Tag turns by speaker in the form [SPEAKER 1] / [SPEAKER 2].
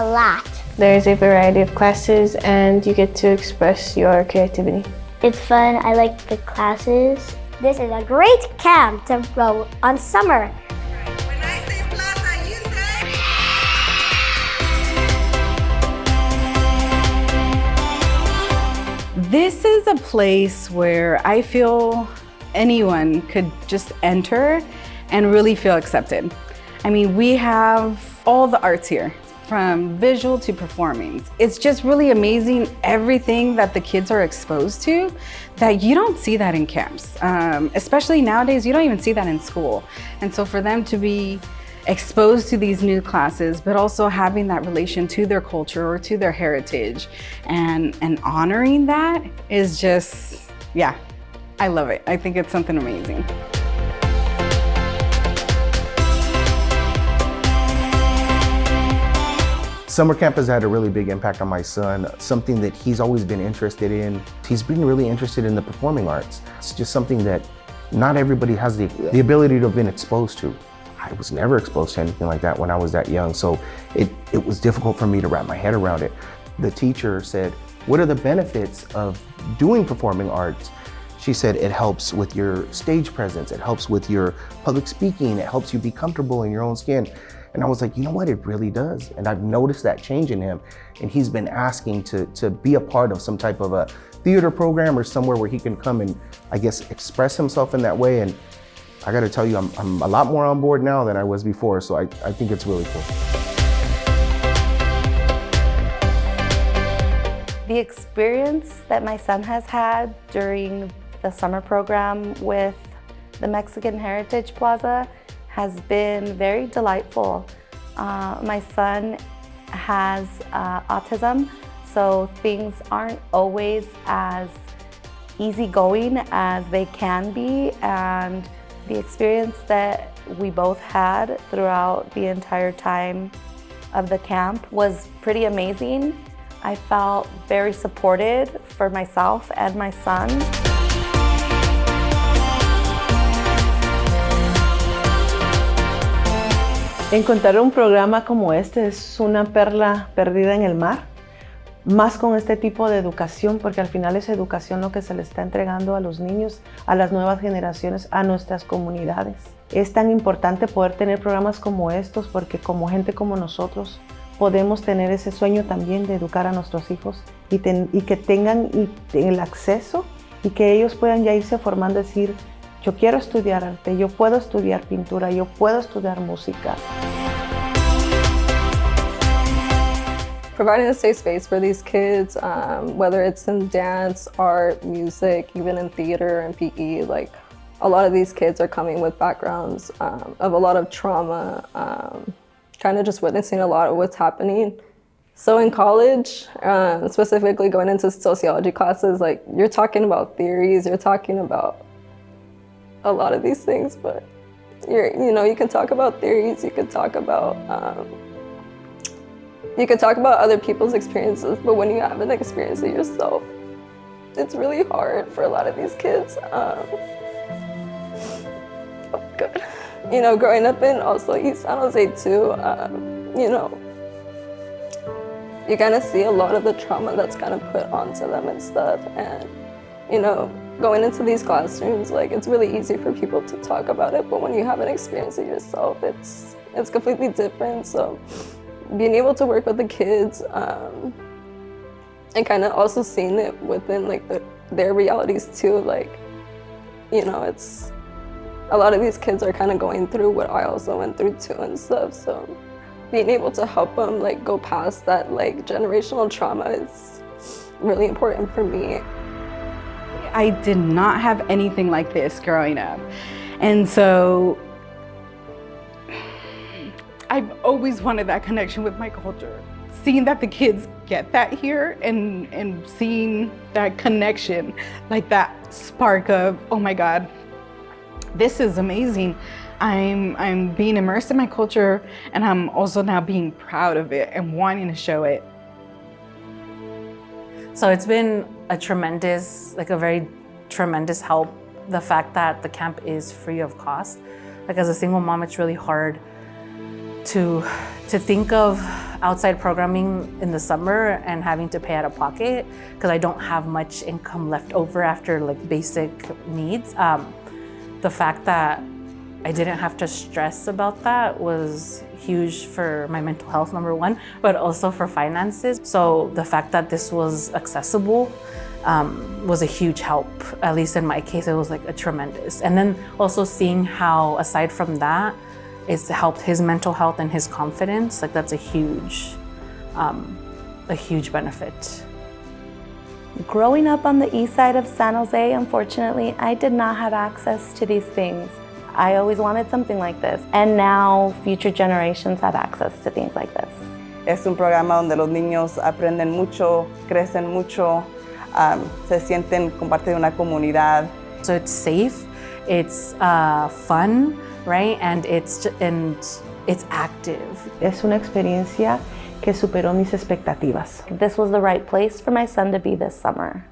[SPEAKER 1] lot.
[SPEAKER 2] There's a variety of classes and you get to express your creativity.
[SPEAKER 1] It's fun. I like the classes. This is a great camp to go on summer.
[SPEAKER 3] When I say plaza, you say?
[SPEAKER 4] This is a place where I feel anyone could just enter and really feel accepted. I mean, we have all the arts here, from visual to performing. It's just really amazing everything that the kids are exposed to that you don't see that in camps. Especially nowadays, you don't even see that in school. And so for them to be exposed to these new classes, but also having that relation to their culture or to their heritage and honoring that is just, yeah, I love it. I think it's something amazing.
[SPEAKER 5] Summer camp has had a really big impact on my son, something that he's always been interested in. He's been really interested in the performing arts. It's just something that not everybody has the ability to have been exposed to. I was never exposed to anything like that when I was that young, so it was difficult for me to wrap my head around it. The teacher said, "What are the benefits of doing performing arts?" She said, "It helps with your stage presence, it helps with your public speaking, it helps you be comfortable in your own skin." And I was like, you know what, it really does. And I've noticed that change in him. And he's been asking to be a part of some type of a theater program or somewhere where he can come and, I guess, express himself in that way. And I gotta tell you, I'm a lot more on board now than I was before. So I think it's really cool.
[SPEAKER 6] The experience that my son has had during the summer program with the Mexican Heritage Plaza has been very delightful. My son has autism, so things aren't always as easygoing as they can be, and the experience that we both had throughout the entire time of the camp was pretty amazing. I felt very supported for myself and my son.
[SPEAKER 7] Encontrar un programa como este es una perla perdida en el mar, más con este tipo de educación, porque al final es educación lo que se le está entregando a los niños, a las nuevas generaciones, a nuestras comunidades. Es tan importante poder tener programas como estos, porque como gente como nosotros podemos tener ese sueño también de educar a nuestros hijos y que tengan el acceso y que ellos puedan ya irse formando, decir, yo quiero estudiar arte, yo puedo estudiar pintura, yo puedo estudiar música.
[SPEAKER 8] Providing a safe space for these kids, whether it's in dance, art, music, even in theater and PE, like a lot of these kids are coming with backgrounds of a lot of trauma, kind of just witnessing a lot of what's happening. So in college, specifically going into sociology classes, like you're talking about theories, you're talking about a lot of these things, but you can talk about theories, you can talk about other people's experiences, but when you haven't experienced it yourself, it's really hard for a lot of these kids. Growing up in also East San José too, you kind of see a lot of the trauma that's kind of put onto them and stuff, and going into these classrooms, like it's really easy for people to talk about it, but when you haven't experienced it yourself, it's completely different. So being able to work with the kids and kind of also seeing it within like their realities too, like it's a lot of these kids are kind of going through what I also went through too and stuff. So being able to help them like go past that like generational trauma is really important for me.
[SPEAKER 4] I did not have anything like this growing up. And so I've always wanted that connection with my culture. Seeing that the kids get that here and seeing that connection, like that spark of, oh my God, this is amazing. I'm being immersed in my culture, and I'm also now being proud of it and wanting to show it.
[SPEAKER 9] So it's been a very tremendous help, the fact that the camp is free of cost. Like as a single mom, it's really hard to think of outside programming in the summer and having to pay out of pocket because I don't have much income left over after like basic needs. The fact that I didn't have to stress about that was huge for my mental health, number one, but also for finances. So the fact that this was accessible was a huge help. At least in my case, it was like a tremendous. And then also seeing how, aside from that, it's helped his mental health and his confidence. Like that's a huge benefit.
[SPEAKER 6] Growing up on the east side of San Jose, unfortunately, I did not have access to these things. I always wanted something like this, and now future generations have access to things like this.
[SPEAKER 10] Es un programa donde los niños aprenden mucho, crecen mucho, se sienten como parte de una comunidad.
[SPEAKER 9] So it's safe, it's fun, right? And it's active.
[SPEAKER 7] Es una experiencia que superó mis expectativas.
[SPEAKER 6] This was the right place for my son to be this summer.